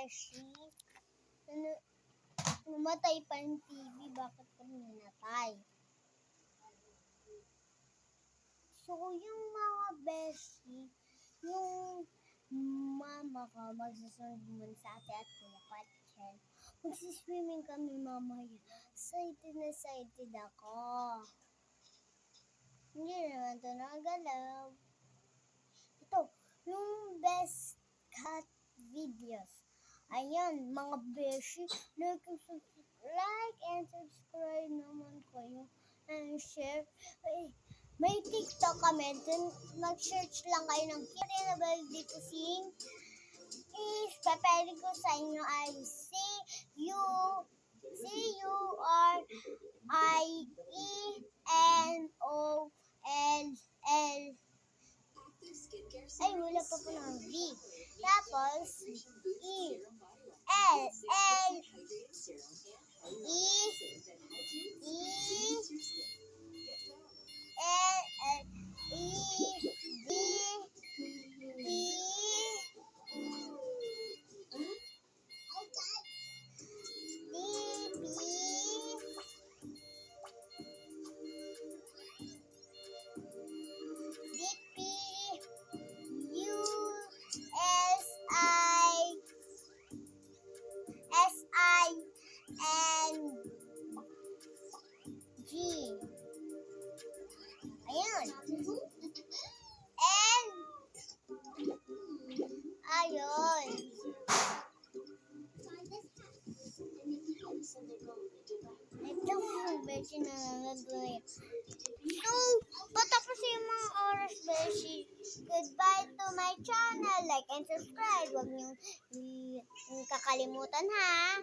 beshi. Namatay pa yung TV. Bakit pa namatay? So, yung mga beshi, yung mama ko magsusunod muna sa ate at kuya Patchen. Magsiswimming kami mamaya. Excited ako. Hindi naman ito nagalaw. Ito, yung best cat videos. Ayan, mga beshi, like and subscribe naman kayo and share. May TikTok kami, dun mag-search lang kayo ng Kirinabel dito sing. Papeli ko sa inyo ay CURIENOLL. Ay, wala pa po ng V. Tapos, Ayan. And, ayun. Ito yung beshi na nagagawin. So, patapos yung mga oras, beshi. Goodbye to my channel. Like and subscribe. Huwag niyong kakalimutan, ha?